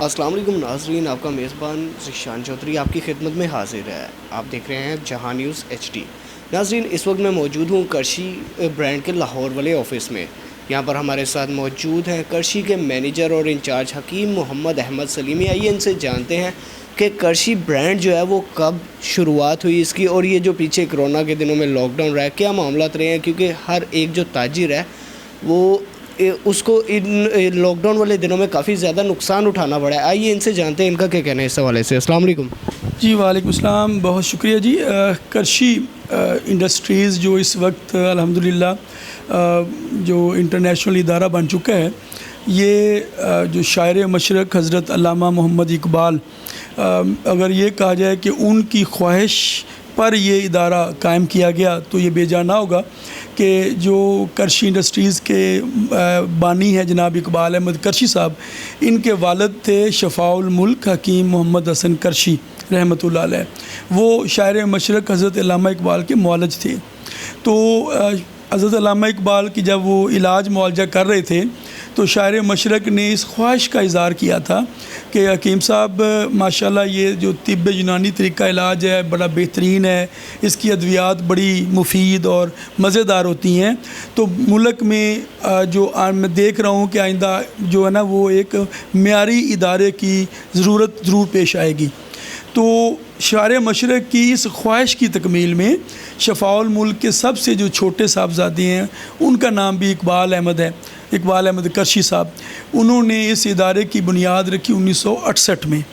अस्सलाम वालेकुम नाज़रीन, आपका मेज़बान ज़िशान चौधरी आपकी खिदमत में हाज़िर है। आप देख रहे हैं जहां न्यूज़ HD। नाज़रीन, इस वक्त मैं मौजूद हूं करशी ब्रांड के लाहौर वाले ऑफ़िस में। यहां पर हमारे साथ मौजूद हैं करशी के मैनेजर और इंचार्ज हकीम मोहम्मद अहमद सलीमी। आइए इनसे जानते हैं कि करशी ब्रांड जो है वो कब शुरुआत हुई इसकी, और ये जो पीछे कोरोना के दिनों में लॉकडाउन रहा है क्या मामलात रहे हैं, क्योंकि हर एक जो ताजिर है वो उसको इन लॉकडाउन वाले दिनों में काफ़ी ज़्यादा नुकसान उठाना पड़ा है। आइए इनसे जानते हैं इनका क्या कहना है इस हवाले से। अस्सलाम वालेकुम। जी वालेकुम अस्सलाम, बहुत शुक्रिया जी। करशी इंडस्ट्रीज़ जो इस वक्त अल्हम्दुलिल्लाह जो इंटरनेशनल इदारा बन चुका है, ये जो शायर मशरक़ हज़रत अल्लामा मोहम्मद इकबाल, अगर ये कहा जाए कि उनकी ख्वाहिश पर ये इदारा कायम किया गया तो ये बेजाना होगा कि जो करशी इंडस्ट्रीज़ के बानी हैं जनाब इकबाल अहमद करशी साहब, इनके वालिद थे शफ़ाउल मुल्क हकीम मोहम्मद हसन करशी रहमतुल्लाह अलैह। वो शायर मशरक़ हज़रत अल्लामा इकबाल के मौलज थे। तो हज़रत अल्लामा इकबाल की जब वो इलाज मुआवजा कर रहे थे तो शायर मशरक़ ने इस ख्वाहिश का इज़हार किया था कि हकीम साहब माशाल्लाह ये जो तिब्ब यूनानी तरीका इलाज है बड़ा बेहतरीन है, इसकी अद्वियात बड़ी मुफीद और मज़ेदार होती हैं। तो मुल्क में जो मैं देख रहा हूँ कि आइंदा जो है ना वो एक मेयारी इदारे की ज़रूरत ज़रूर पेश आएगी। तो शायर मशरक़ की इस ख्वाहिश की तकमील में शफ़ाउल मुल्क के सबसे जो छोटे साहबजादे हैं उनका नाम भी इकबाल अहमद है, इकबाल अहमद करशी साहब। उन्होंने इस इदारे की बुनियाद रखी 1968 में,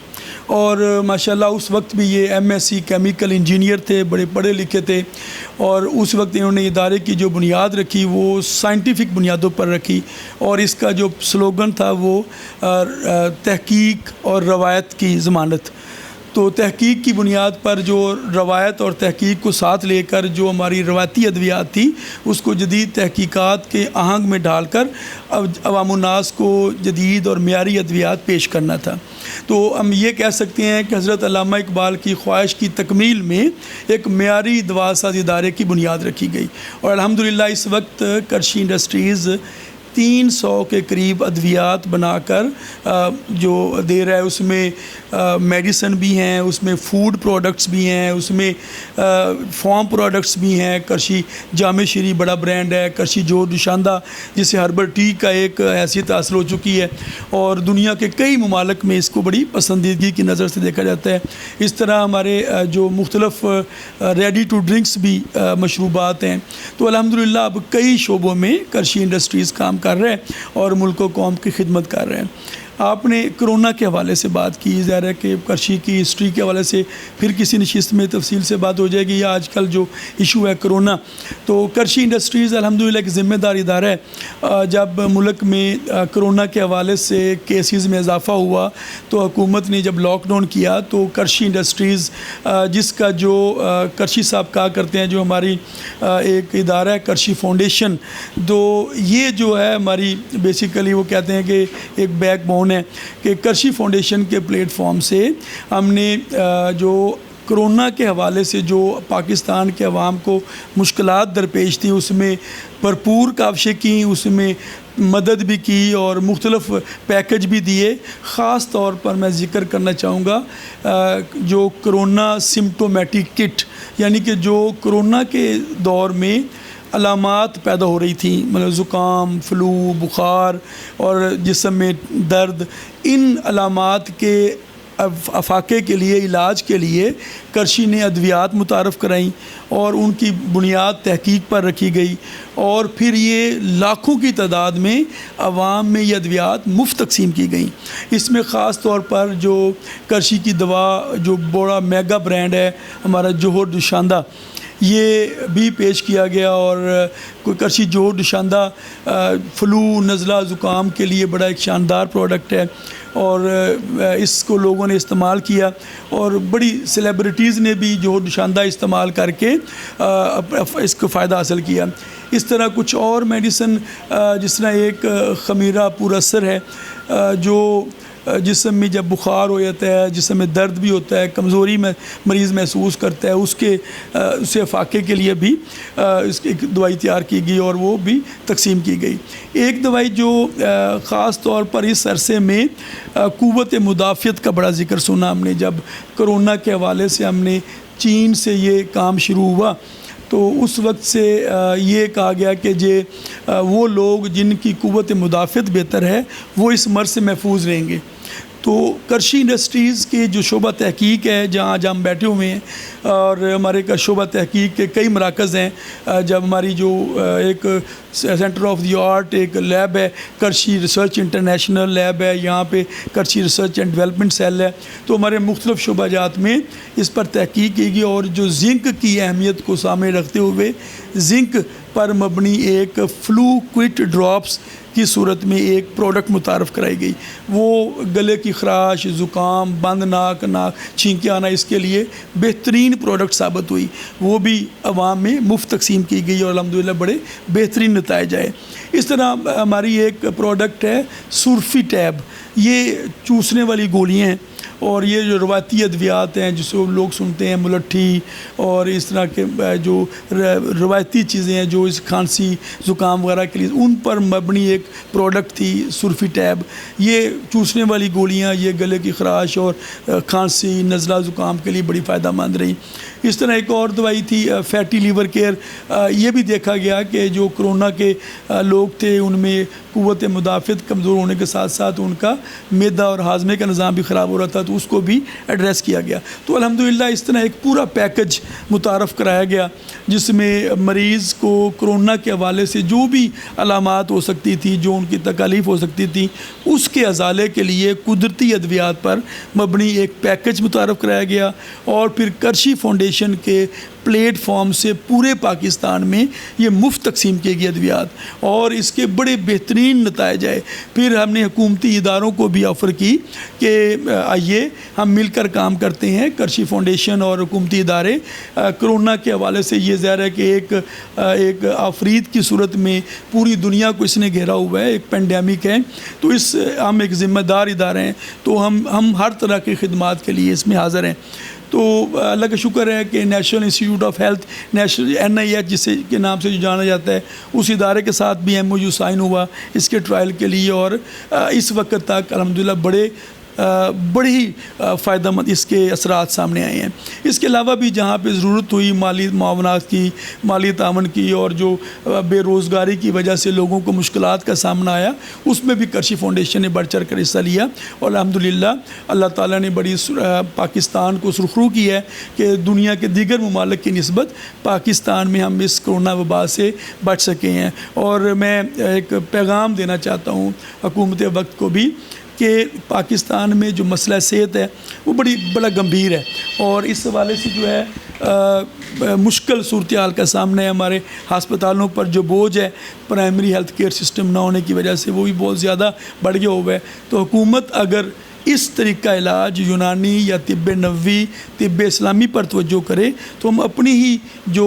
और माशाल्लाह उस वक्त भी ये MSc केमिकल इंजीनियर थे, बड़े पढ़े लिखे थे। और उस वक्त इन्होंने इदारे की जो बुनियाद रखी वो साइंटिफिक बुनियादों पर रखी, और इसका जो स्लोगन था वो तहकीक और रवायत की ज़मानत। तो तहकीक की बुनियाद पर जो रवायत और तहकीक को साथ लेकर जो हमारी रवायती अद्वियात थी उसको जदीद तहकीकात के आहंग में डालकर अवामुन्नास को जदीद और मेयारी अद्वियात पेश करना था। तो हम ये कह सकते हैं कि हज़रत अल्लामा इकबाल की ख्वाहिश की तकमील में एक मेयारी दवासाज़ इदारे की बुनियाद रखी गई, और अल्हम्दुलिल्लाह इस वक्त करशी इंडस्ट्रीज़ 300 के करीब अद्वियात बनाकर जो दे रहा है। उसमें मेडिसन भी हैं, उसमें फ़ूड प्रोडक्ट्स भी हैं, उसमें फार्म प्रोडक्ट्स भी हैं। करशी जामे श्री बड़ा ब्रांड है, करशी जोर दुशांदा जिसे हर्बल टी का एक हैसियत हासिल हो चुकी है, और दुनिया के कई ममालिक में इसको बड़ी पसंदीदगी की नज़र से देखा जाता है। इस तरह हमारे जो मुख्तलिफ़ रेडी टू ड्रिंक्स भी मशरूबात हैं। तो अल्हम्दुलिल्लाह अब कई शोबों में करशी इंडस्ट्रीज़ काम कर रहे हैं और मुल्क व कौम की खिदमत कर रहे हैं। आपने कोरोना के हवाले से बात की, ज़ाहिर है कि करशी की हिस्ट्री के हवाले से फिर किसी नशिस्त में तफसील से बात हो जाएगी, या आजकल जो इशू है कोरोना। तो करशी इंडस्ट्रीज़ अल्हम्दुलिल्लाह एक ज़िम्मेदार इदारा है। जब मुल्क में कोरोना के हवाले से केसेस में इजाफ़ा हुआ तो हुकूमत ने जब लॉकडाउन किया तो करशी इंडस्ट्रीज़ जिसका जो करशी साहब कहा करते हैं, जो हमारी एक इदारा है करशी फाउंडेशन, तो ये जो है हमारी बेसिकली वो कहते हैं कि एक बैकबोन है कि करशी फाउंडेशन के प्लेटफॉर्म से हमने जो कोरोना के हवाले से जो पाकिस्तान के अवाम को मुश्किलात दरपेश थी उसमें भरपूर काविशें की, उसमें मदद भी की और मुख्तलिफ़ पैकेज भी दिए। ख़ास तौर पर मैं ज़िक्र करना चाहूँगा जो कोरोना सिम्प्टोमेटिक किट, यानी कि जो कोरोना के दौर में अलामात पैदा हो रही थी, मतलब ज़ुकाम, फ़्लू, बुखार और जिस्म में दर्द, इन अलामात के अफाके के लिए इलाज के लिए करशी ने अद्वियात मुतारफ़ कराई और उनकी बुनियाद तहकीक पर रखी गई, और फिर ये लाखों की तादाद में आवाम में ये अद्वियात मुफ्त तकसीम की गई। इसमें ख़ास तौर पर जो करशी की दवा जो बड़ा मेगा ब्रांड है हमारा जोहर दुशांदा, ये भी पेश किया गया। और करशी जोहर दुशांदा फ़्लू, नज़ला, ज़ुकाम के लिए बड़ा एक शानदार प्रोडक्ट है, और इसको लोगों ने इस्तेमाल किया, और बड़ी सेलिब्रिटीज़ ने भी जोहर दुशांदा इस्तेमाल करके इसको फ़ायदा हासिल किया। इस तरह कुछ और मेडिसन जिस तरह एक ख़मीरा पुरअसर है जो जिस्म में जब बुखार हो जाता है, जिस्म में दर्द भी होता है, कमज़ोरी में मरीज़ महसूस करता है, उससे फाके के लिए भी इसकी एक दवाई तैयार की गई और वो भी तकसीम की गई। एक दवाई जो ख़ास तौर पर इस अरसे में क़ुव्वत मुदाफ़ियत का बड़ा ज़िक्र सुना हमने, जब कोरोना के हवाले से हमने चीन से ये काम शुरू हुआ तो उस वक्त से ये कहा गया कि वो लोग जिनकी क़ुव्वत मुदाफ़ियत बेहतर है वो इस मर्ज़ से महफूज रहेंगे। तो करशी इंडस्ट्रीज़ के जो शोबा तहकीक है, जहाँ आज हम बैठे हुए हैं, और हमारे का शोबा तहकीक के कई मराकज़ हैं। जब हमारी जो एक सेंटर ऑफ द आर्ट एक लैब है, करशी रिसर्च इंटरनेशनल लैब है, यहाँ पे करशी रिसर्च एंड डेवलपमेंट सेल है, तो हमारे मुख्तलिफ़ शोबाजात में इस पर तहकीक की गई और जो जिंक की अहमियत को सामने रखते हुए जिंक पर मबनी एक फ्लू क्विट ड्रॉप्स की सूरत में एक प्रोडक्ट मुतारफ़ कराई गई। वो गले की खराश, ज़ुकाम, बंद नाक छींके आना, इसके लिए बेहतरीन प्रोडक्ट साबित हुई। वो भी अवाम में मुफ्त तकसीम की गई और अल्हम्दुलिल्लाह बड़े बेहतरीन नताइज आए। इस तरह हमारी एक प्रोडक्ट है सुरफ़ी टैब, ये चूसने वाली गोलियाँ हैं और ये जो रवायती अद्वियात हैं जिसे लोग सुनते हैं, मुलट्ठी और इस तरह के जो रवायती चीज़ें हैं जो इस खांसी ज़ुकाम वगैरह के लिए, उन पर मबनी एक प्रोडक्ट थी सुरफ़ी टैब। ये चूसने वाली गोलियां ये गले की खराश और खांसी, नज़ला, ज़ुकाम के लिए बड़ी फ़ायदा मंद रही। इस तरह एक और दवाई थी फैटी लीवर केयर। ये भी देखा गया कि जो कोरोना के लोग थे उनमें क़ुव्वत मुदाफ़ियत कमज़ोर होने के साथ साथ उनका मैदा और हाजमे का निज़ाम भी ख़राब हो रहा था, तो उसको भी एड्रेस किया गया। तो अल्हम्दुलिल्लाह इस तरह एक पूरा पैकेज मुतारफ़ कराया गया जिसमें मरीज़ को कोरोना के हवाले से जो भी अलामात हो सकती थी, जो उनकी तकालीफ़ हो सकती थी, उसके अजाले के लिए कुदरती अद्वियात पर मबनी एक पैकेज मुतारफ़ कराया गया। और फिर करशी फाउंडेशन के प्लेटफॉर्म से पूरे पाकिस्तान में ये मुफ्त तकसीम किए गए अद्वियात और इसके बड़े बेहतरीन नताइज आए। फिर हमने हुकूमती इदारों को भी ऑफ़र की कि आइए हम मिलकर काम करते हैं, करशी फाउंडेशन और हुकूमती इदारे। कोरोना के हवाले से ये ज़ाहिर है कि एक आफरीत की सूरत में पूरी दुनिया को इसने घेरा हुआ है, एक पेंडेमिक है, तो हम एक ज़िम्मेदार इदारे हैं, तो हम हर तरह की खिदमात के लिए इसमें हाज़िर हैं। तो अल्लाह का शुक्र है कि national institute of health, national NIH जिसे के नाम से जो जाना जाता है, उस इदारे के साथ भी MOU साइन हुआ इसके ट्रायल के लिए और इस वक्त तक अल्हम्दुलिल्लाह बड़ी फ़ायदेमंद इसके असरात सामने आए हैं। इसके अलावा भी जहाँ पे ज़रूरत हुई माली मावनात की, माली तावन की और जो बेरोज़गारी की वजह से लोगों को मुश्किलात का सामना आया, उसमें भी करशी फाउंडेशन ने बढ़ चढ़ कर हिस्सा लिया और अल्हम्दुलिल्लाह अल्लाह ताला ने बड़ी पाकिस्तान को सुरखरू की है कि दुनिया के दीगर ममालिक की निस्बत पाकिस्तान में हम इस कोरोना वबा से बच सके हैं। और मैं एक पैगाम देना चाहता हूँ हुकूमत वक्त को भी कि पाकिस्तान में जो मसला सेहत है वो बड़ा गंभीर है और इस हवाले से जो है मुश्किल सूरत हाल का सामना है। हमारे हस्पतालों पर जो बोझ है प्राइमरी हेल्थ केयर सिस्टम ना होने की वजह से वो भी बहुत ज़्यादा बढ़ गया हुआ है। तो हुकूमत अगर इस तरीक़ा इलाज यूनानी या तिब्ब नबवी, तिब्ब इस्लामी पर तवज्जो करे तो हम अपनी ही जो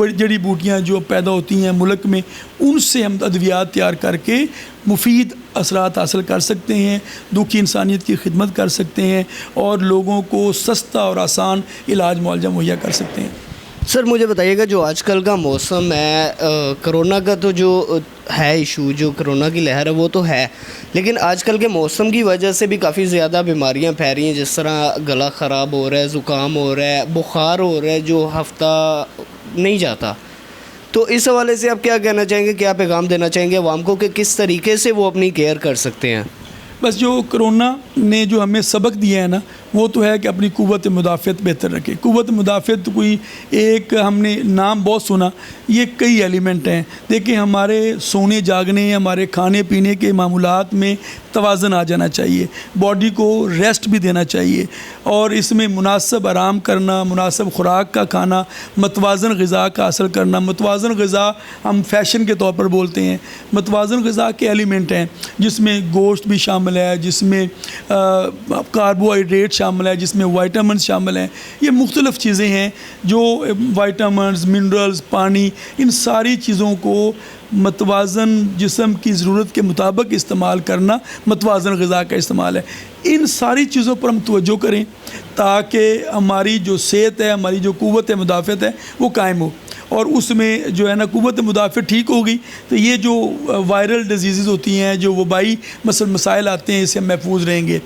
जड़ी बूटियाँ जो पैदा होती हैं मुल्क में, उनसे हम अद्वियात तैयार करके मुफीद असरात हासिल कर सकते हैं, दुखी इंसानियत की खिदमत कर सकते हैं और लोगों को सस्ता और आसान इलाज मुआवजा मुहैया कर सकते हैं। सर मुझे बताइएगा जो आजकल का मौसम है, कोरोना का तो जो है इशू, जो कोरोना की लहर है वो तो है, लेकिन आजकल के मौसम की वजह से भी काफ़ी ज़्यादा बीमारियां फैल रही हैं, जिस तरह गला ख़राब हो रहा है, ज़ुकाम हो रहा है, बुखार हो रहा है जो हफ्ता नहीं जाता। तो इस हवाले से आप क्या कहना चाहेंगे, क्या पैगाम देना चाहेंगे अवाम को कि किस तरीके से वो अपनी केयर कर सकते हैं? बस जो कोरोना ने जो हमें सबक दिया है ना, वो तो है कि अपनी क़ुव्वत मुदाफ़ियत बेहतर रखें। क़ुव्वत मुदाफ़ियत कोई एक हमने नाम बहुत सुना, ये कई एलिमेंट हैं। देखिए हमारे सोने जागने, हमारे खाने पीने के मामूलात में तवाज़न आ जाना चाहिए, बॉडी को रेस्ट भी देना चाहिए और इसमें मुनासिब आराम करना, मुनासिब खुराक का खाना, मतवाज़न ग़िज़ा का हासिल करना। मतवाज़न ग़िज़ा हम फ़ैशन के तौर पर बोलते हैं, मतवाज़न ग़िज़ा के एलिमेंट हैं जिसमें गोश्त भी शामिल है, जिसमें कार्बोहाइड्रेट शामिल है, जिसमें वाइटामिन शामिल हैं। ये मुख्तलिफ़ चीज़ें हैं जो वाइटामिन, मिनरल्स, पानी, इन सारी चीज़ों को मतवाज़न जिस्म की ज़रूरत के मुताबिक इस्तेमाल करना मतवाज़न ग़िज़ा का इस्तेमाल है। इन सारी चीज़ों पर हम तवज्जो करें ताकि हमारी जो सेहत है, हमारी जो क़ुव्वत मुदाफ़त है वो कायम हो, और उसमें जो है ना क़ुव्वत मुदाफ़त ठीक होगी तो ये जो वायरल डिजीज़ होती हैं, जो वबाई मसाइल आते हैं, इससे हम महफूज रहेंगे।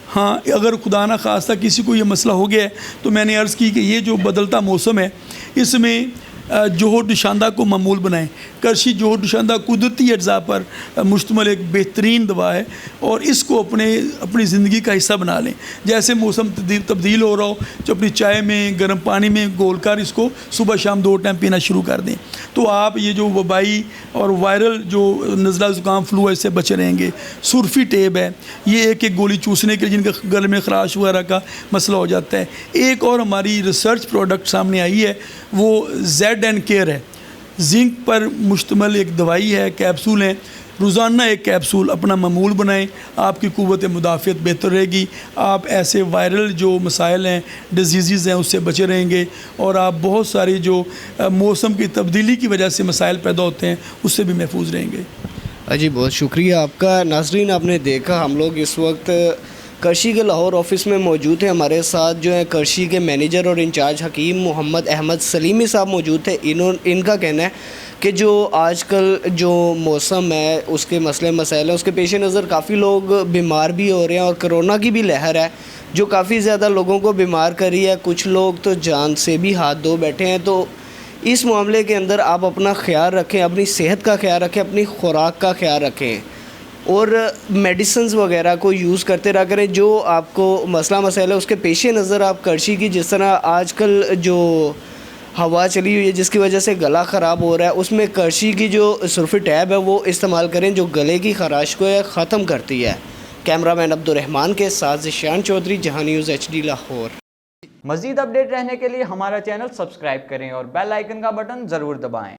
हाँ, अगर खुदा न खास्ता किसी को ये मसला हो गया है तो मैंने अर्ज़ की कि ये जो बदलता मौसम है इसमें जोहर दुशांदा को मामूल बनाएं। करशी जोहर दुशांदा कुदरती अज्जा पर मुश्तमिल एक बेहतरीन दवा है, और इसको अपनी ज़िंदगी का हिस्सा बना लें। जैसे मौसम तब्दील हो रहा हो तो अपनी चाय में, गर्म पानी में घोल कर इसको सुबह शाम 2 टाइम पीना शुरू कर दें, तो आप ये जो वबाई और वायरल जो नज़ला ज़ुकाम फ्लू है इससे बचे रहेंगे। सुरफ़ी टेब है, ये एक गोली चूसने के लिए जिनका गले में खराश वगैरह का मसला हो जाता है। एक और हमारी रिसर्च प्रोडक्ट सामने आई है, वो Z&Care है, जिंक पर मुश्तमिल एक दवाई है, कैप्सूल है। रोज़ाना एक कैप्सूल अपना मामूल बनाएं, आपकी क़ुव्वत मुदाफ़त बेहतर रहेगी। आप ऐसे वायरल जो मसाइल हैं, डिजीज़ हैं, उससे बचे रहेंगे, और आप बहुत सारी जो मौसम की तब्दीली की वजह से मसाइल पैदा होते हैं उससे भी महफूज रहेंगे। जी, बहुत शुक्रिया आपका। नाज़रीन, आपने देखा हम लोग इस वक्त करशी के लाहौर ऑफ़िस में मौजूद हैं। हमारे साथ जो है करशी के मैनेजर और इंचार्ज हकीम मोहम्मद अहमद सलीमी साहब मौजूद थे। इनका कहना है कि जो आजकल जो मौसम है उसके मसले मसाइल हैं, उसके पेश नज़र काफ़ी लोग बीमार भी हो रहे हैं, और कोरोना की भी लहर है जो काफ़ी ज़्यादा लोगों को बीमार कर रही है। कुछ लोग तो जान से भी हाथ धो बैठे हैं। तो इस मामले के अंदर आप अपना ख्याल रखें, अपनी सेहत का ख्याल रखें, अपनी खुराक का ख्याल रखें, और मेडिसिन्स वगैरह को यूज़ करते रहा करें। जो आपको मसला मसाइल है उसके पेश नज़र आप करशी की, जिस तरह आजकल जो हवा चली हुई है जिसकी वजह से गला ख़राब हो रहा है, उसमें करशी की जो सुरफ़ी टैब है वो इस्तेमाल करें, जो गले की ख़राश को ख़त्म करती है। कैमरामैन अब्दुर्रहमान के साथ ज़िशान चौधरी, जहां न्यूज़ HD लाहौर। मज़ीद अपडेट रहने के लिए हमारा चैनल सब्सक्राइब करें और बेल आइकन का बटन ज़रूर दबाएं।